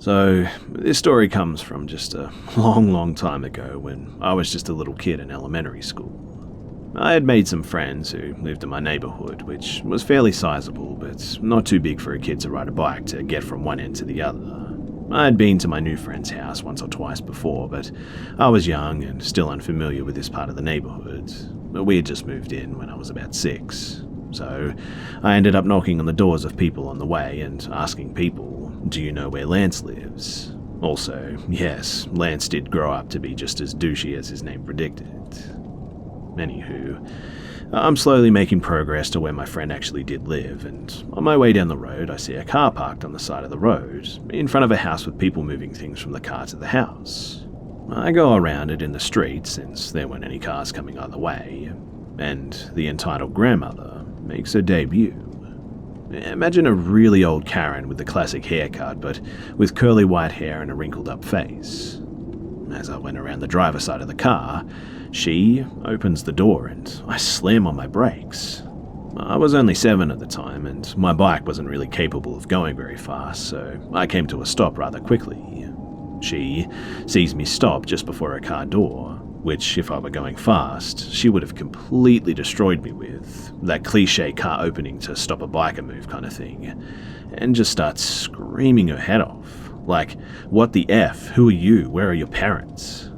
So, this story comes from just a long time ago when I was just a little kid in elementary school. I had made some friends who lived in my neighborhood, which was fairly sizable, but not too big for a kid to ride a bike to get from one end to the other. I had been to my new friend's house once or twice before, but I was young and still unfamiliar with this part of the neighborhood. We had just moved in when I was about 6. So I ended up knocking on the doors of people on the way and asking people, "Do you know where Lance lives?" Also, yes, Lance did grow up to be just as douchey as his name predicted. Anywho, I'm slowly making progress to where my friend actually did live, and on my way down the road I see a car parked on the side of the road, in front of a house with people moving things from the car to the house. I go around it in the street since there weren't any cars coming either way, and the entitled grandmother makes her debut. Imagine a really old Karen with the classic haircut, but with curly white hair and a wrinkled up face. As I went around the driver's side of the car, she opens the door and I slam on my brakes. I was only 7 at the time and my bike wasn't really capable of going very fast, so I came to a stop rather quickly. She sees me stop just before her car door, which, if I were going fast, she would have completely destroyed me with, that cliche car opening to stop a biker move kind of thing, and just starts screaming her head off. Like, what the F? Who are you? Where are your parents?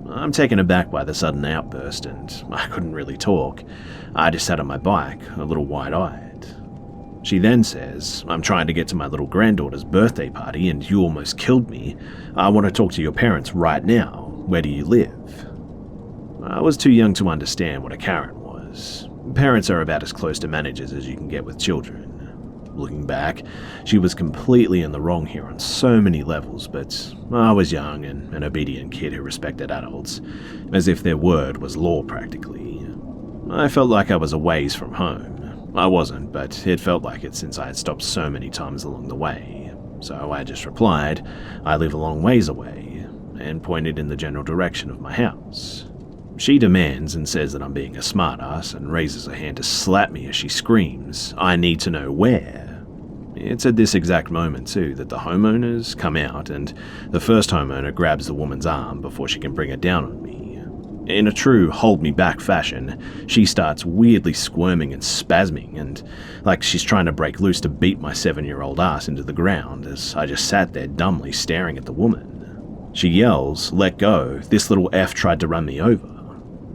I'm taken aback by the sudden outburst and I couldn't really talk. I just sat on my bike, a little wide-eyed. She then says, "I'm trying to get to my little granddaughter's birthday party and you almost killed me. I want to talk to your parents right now. Where do you live?" I was too young to understand what a Karen was. Parents are about as close to managers as you can get with children. Looking back, she was completely in the wrong here on so many levels, but I was young and an obedient kid who respected adults, as if their word was law practically. I felt like I was a ways from home. I wasn't, but it felt like it since I had stopped so many times along the way. So I just replied, "I live a long ways away," and pointed in the general direction of my house. She demands and says that I'm being a smartass and raises her hand to slap me as she screams, "I need to know where." It's at this exact moment too that the homeowners come out and the first homeowner grabs the woman's arm before she can bring her down on me. In a true hold-me-back fashion, she starts weirdly squirming and spasming and like she's trying to break loose to beat my 7-year-old ass into the ground as I just sat there dumbly staring at the woman. She yells, "Let go, this little F tried to run me over."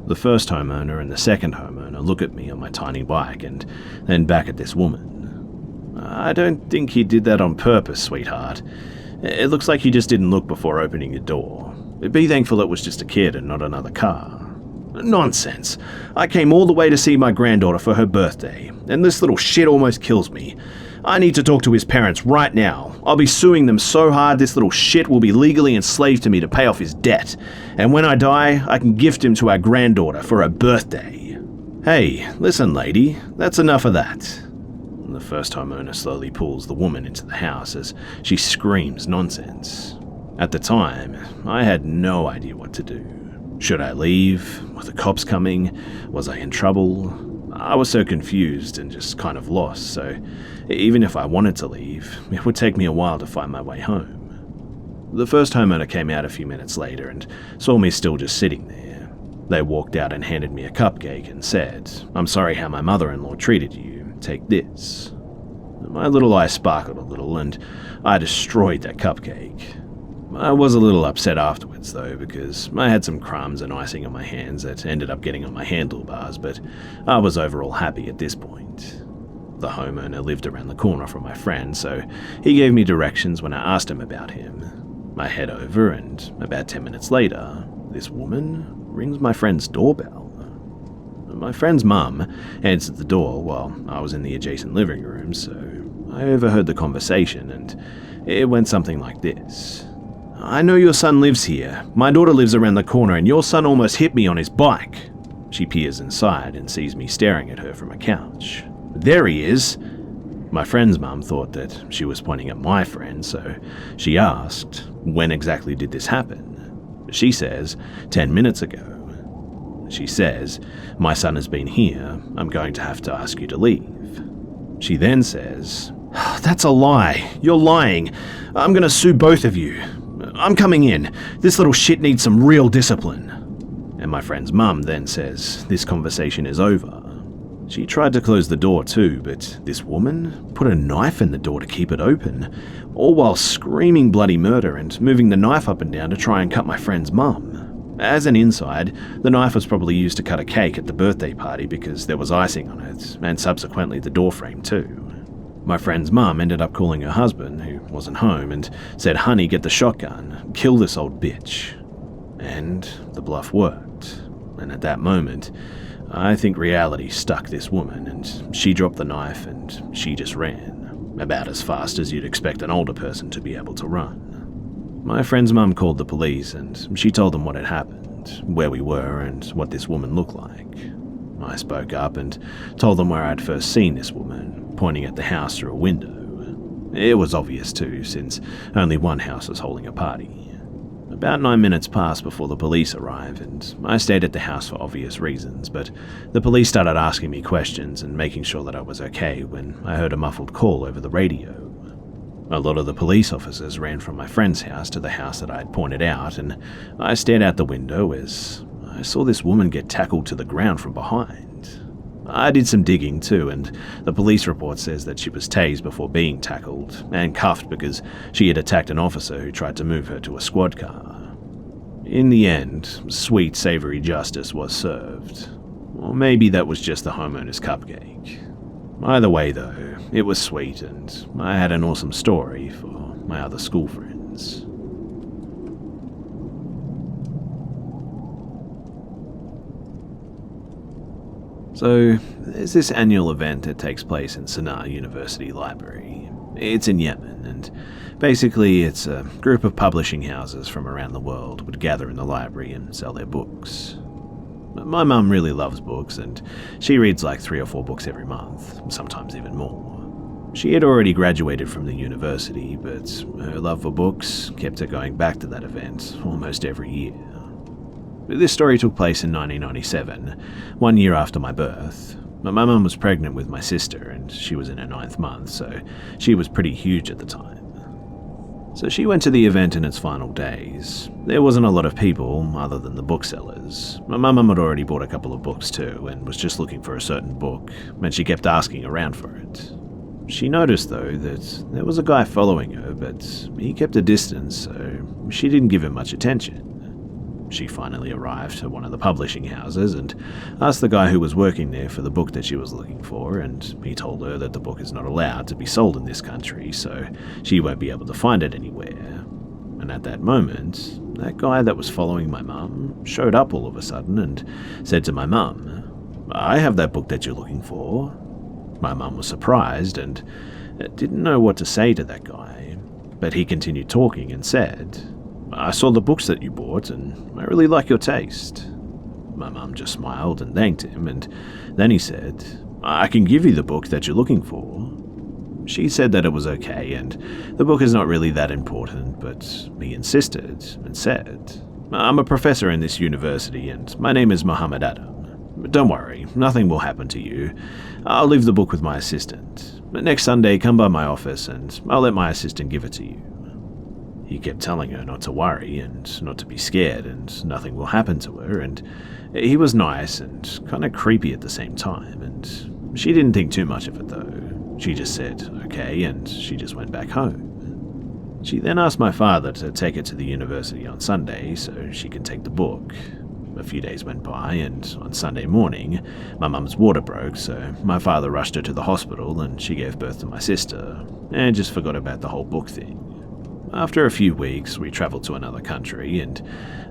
The first homeowner and the second homeowner look at me on my tiny bike and then back at this woman. "I don't think he did that on purpose, sweetheart. It looks like he just didn't look before opening your door. Be thankful it was just a kid and not another car." "Nonsense. I came all the way to see my granddaughter for her birthday, and this little shit almost kills me. I need to talk to his parents right now. I'll be suing them so hard this little shit will be legally enslaved to me to pay off his debt. And when I die, I can gift him to our granddaughter for her birthday." "Hey, listen lady, that's enough of that." The first homeowner slowly pulls the woman into the house as she screams nonsense. At the time, I had no idea what to do. Should I leave? Were the cops coming? Was I in trouble? I was so confused and just kind of lost, so even if I wanted to leave, it would take me a while to find my way home. The first homeowner came out a few minutes later and saw me still just sitting there. They walked out and handed me a cupcake and said, "I'm sorry how my mother-in-law treated you. Take this." My little eye sparkled a little and I destroyed that cupcake. I was a little upset afterwards though, because I had some crumbs and icing on my hands that ended up getting on my handlebars, but I was overall happy at this point. The homeowner lived around the corner from my friend, so he gave me directions when I asked him about him. I head over and about 10 minutes later, this woman rings my friend's doorbell. My friend's mum answered the door while I was in the adjacent living room, so I overheard the conversation and it went something like this. "I know your son lives here. My daughter lives around the corner and your son almost hit me on his bike." She peers inside and sees me staring at her from a couch. "There he is." My friend's mum thought that she was pointing at my friend, so she asked, "When exactly did this happen?" She says, 10 minutes ago. She says, "My son has been here. I'm going to have to ask you to leave." She then says, "That's a lie. You're lying. I'm gonna sue both of you. I'm coming in. This little shit needs some real discipline." And my friend's mum then says this conversation is over. She tried to close the door too, but this woman put a knife in the door to keep it open, all while screaming bloody murder and moving the knife up and down to try and cut my friend's mum. As an inside, the knife was probably used to cut a cake at the birthday party because there was icing on it, and subsequently the door frame too. My friend's mum ended up calling her husband, who wasn't home, and said, "Honey, get the shotgun, kill this old bitch." And the bluff worked. And at that moment, I think reality stuck this woman, and she dropped the knife and she just ran, about as fast as you'd expect an older person to be able to run. My friend's mum called the police and she told them what had happened, where we were and what this woman looked like. I spoke up and told them where I'd first seen this woman, pointing at the house through a window. It was obvious too, since only one house was holding a party. About 9 minutes passed before the police arrived, and I stayed at the house for obvious reasons, but the police started asking me questions and making sure that I was okay when I heard a muffled call over the radio. A lot of the police officers ran from my friend's house to the house that I had pointed out, and I stared out the window as I saw this woman get tackled to the ground from behind. I did some digging too, and the police report says that she was tased before being tackled, and cuffed because she had attacked an officer who tried to move her to a squad car. In the end, sweet, savoury justice was served. Or maybe that was just the homeowner's cupcake. Either way though, it was sweet, and I had an awesome story for my other school friends. So, there's this annual event that takes place in Sana'a University Library. It's in Yemen, and basically it's a group of publishing houses from around the world would gather in the library and sell their books. My mum really loves books, and she reads like 3 or 4 books every month, sometimes even more. She had already graduated from the university, but her love for books kept her going back to that event almost every year. This story took place in 1997, 1 year after my birth. My mum was pregnant with my sister, and she was in her 9th month, so she was pretty huge at the time. So she went to the event in its final days. There wasn't a lot of people other than the booksellers. My mum had already bought a couple of books too, and was just looking for a certain book, and she kept asking around for it. She noticed though that there was a guy following her, but he kept a distance, so she didn't give him much attention. She finally arrived at one of the publishing houses and asked the guy who was working there for the book that she was looking for, and he told her that the book is not allowed to be sold in this country, so she won't be able to find it anywhere. And at that moment, that guy that was following my mum showed up all of a sudden and said to my mum, "I have that book that you're looking for." My mum was surprised and didn't know what to say to that guy, but he continued talking and said, "I saw the books that you bought, and I really like your taste." My mum just smiled and thanked him, and then he said, "I can give you the book that you're looking for." She said that it was okay, and the book is not really that important, but he insisted and said, "I'm a professor in this university, and my name is Muhammad Adam. Don't worry, nothing will happen to you. I'll leave the book with my assistant. Next Sunday, come by my office, and I'll let my assistant give it to you." He kept telling her not to worry and not to be scared and nothing will happen to her, and he was nice and kind of creepy at the same time, and she didn't think too much of it though. She just said okay, and she just went back home. She then asked my father to take her to the university on Sunday so she can take the book. A few days went by, and on Sunday morning, my mum's water broke, so my father rushed her to the hospital and she gave birth to my sister, and just forgot about the whole book thing. After a few weeks, we travelled to another country, and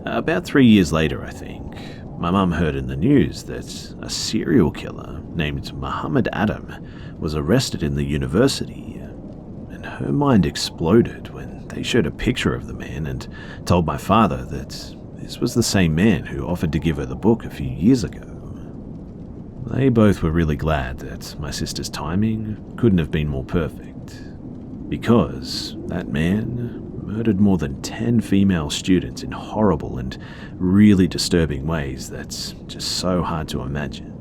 about 3 years later, I think, my mum heard in the news that a serial killer named Muhammad Adam was arrested in the university, and her mind exploded when they showed a picture of the man and told my father that this was the same man who offered to give her the book a few years ago. They both were really glad that my sister's timing couldn't have been more perfect, because that man murdered more than 10 female students in horrible and really disturbing ways that's just so hard to imagine.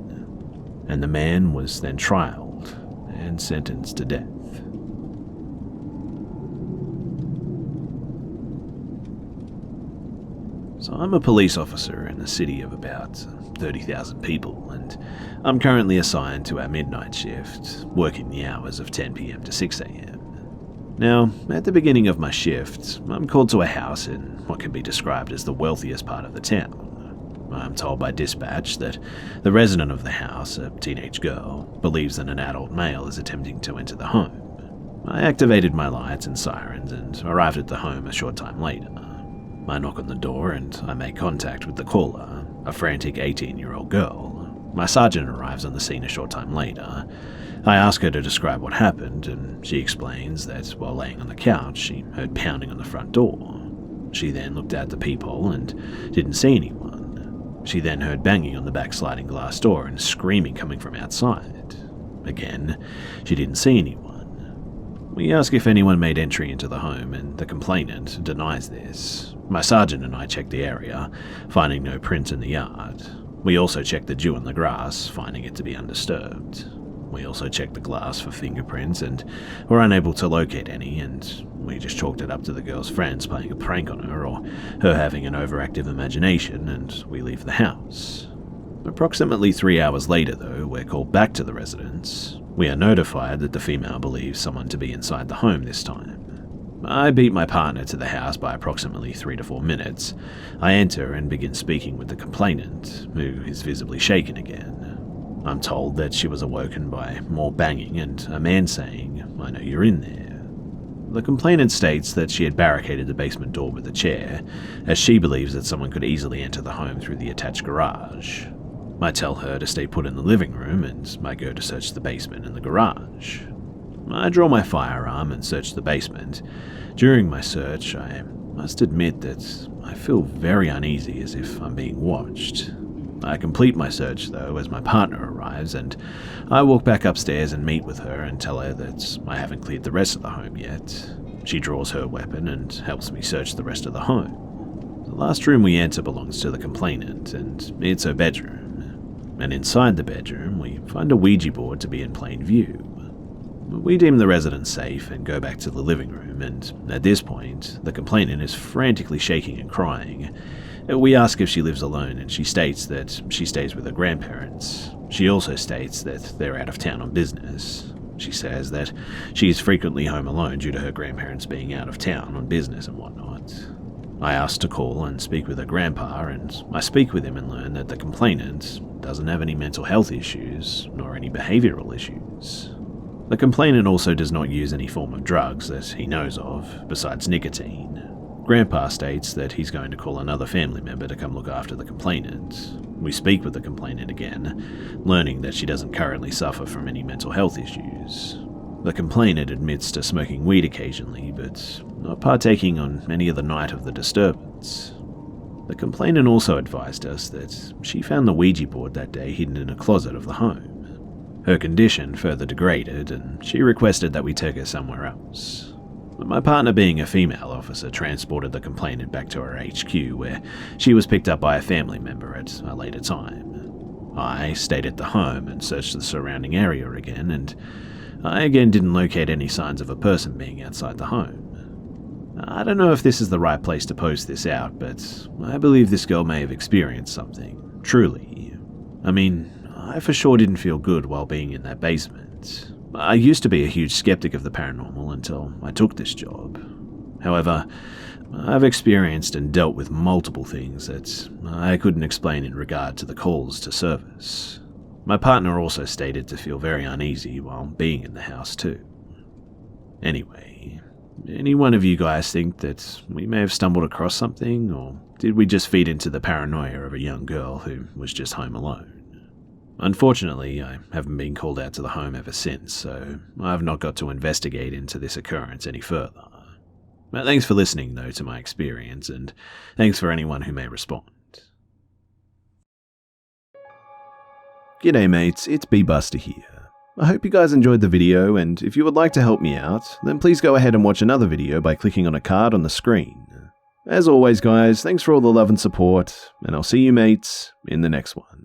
And the man was then trialed and sentenced to death. So I'm a police officer in a city of about 30,000 people, and I'm currently assigned to our midnight shift, working the hours of 10 p.m. to 6 a.m. Now, at the beginning of my shift, I'm called to a house in what can be described as the wealthiest part of the town. I'm told by dispatch that the resident of the house, a teenage girl, believes that an adult male is attempting to enter the home. I activated my lights and sirens and arrived at the home a short time later. I knock on the door and I make contact with the caller, a frantic 18-year-old girl. My sergeant arrives on the scene a short time later. I ask her to describe what happened, and she explains that while laying on the couch, she heard pounding on the front door. She then looked out the peephole and didn't see anyone. She then heard banging on the back sliding glass door and screaming coming from outside. Again, she didn't see anyone. We ask if anyone made entry into the home, and the complainant denies this. My sergeant and I check the area, finding no prints in the yard. We also check the dew in the grass, finding it to be undisturbed. We also checked the glass for fingerprints and were unable to locate any, and we just chalked it up to the girl's friends playing a prank on her or her having an overactive imagination, and we leave the house. Approximately 3 hours later, though, we're called back to the residence. We are notified that the female believes someone to be inside the home this time. I beat my partner to the house by approximately 3 to 4 minutes. I enter and begin speaking with the complainant, who is visibly shaken again. I'm told that she was awoken by more banging and a man saying, "I know you're in there." The complainant states that she had barricaded the basement door with a chair, as she believes that someone could easily enter the home through the attached garage. I tell her to stay put in the living room, and I go to search the basement and the garage. I draw my firearm and search the basement. During my search, I must admit that I feel very uneasy, as if I'm being watched. I complete my search, though, as my partner arrives, and I walk back upstairs and meet with her and tell her that I haven't cleared the rest of the home yet. She draws her weapon and helps me search the rest of the home. The last room we enter belongs to the complainant, and it's her bedroom. And inside the bedroom, we find a Ouija board to be in plain view. We deem the residence safe and go back to the living room, and at this point, the complainant is frantically shaking and crying. We ask if she lives alone, and she states that she stays with her grandparents. She also states that they're out of town on business. She says that she is frequently home alone due to her grandparents being out of town on business and whatnot. I ask to call and speak with her grandpa, and I speak with him and learn that the complainant doesn't have any mental health issues, nor any behavioral issues. The complainant also does not use any form of drugs that he knows of, besides nicotine. Grandpa states that he's going to call another family member to come look after the complainant. We speak with the complainant again, learning that she doesn't currently suffer from any mental health issues. The complainant admits to smoking weed occasionally, but not partaking on any other night of the disturbance. The complainant also advised us that she found the Ouija board that day hidden in a closet of the home. Her condition further degraded, and she requested that we take her somewhere else. But my partner, being a female officer, transported the complainant back to her HQ, where she was picked up by a family member at a later time. I stayed at the home and searched the surrounding area again, and I again didn't locate any signs of a person being outside the home. I don't know if this is the right place to post this out, but I believe this girl may have experienced something, truly. I mean, I for sure didn't feel good while being in that basement. I used to be a huge skeptic of the paranormal until I took this job. However, I've experienced and dealt with multiple things that I couldn't explain in regard to the calls to service. My partner also stated to feel very uneasy while being in the house too. Anyway, any one of you guys think that we may have stumbled across something, or did we just feed into the paranoia of a young girl who was just home alone? Unfortunately, I haven't been called out to the home ever since, so I've not got to investigate into this occurrence any further. But thanks for listening, though, to my experience, and thanks for anyone who may respond. G'day mates, it's Busta here. I hope you guys enjoyed the video, and if you would like to help me out, then please go ahead and watch another video by clicking on a card on the screen. As always guys, thanks for all the love and support, and I'll see you mates in the next one.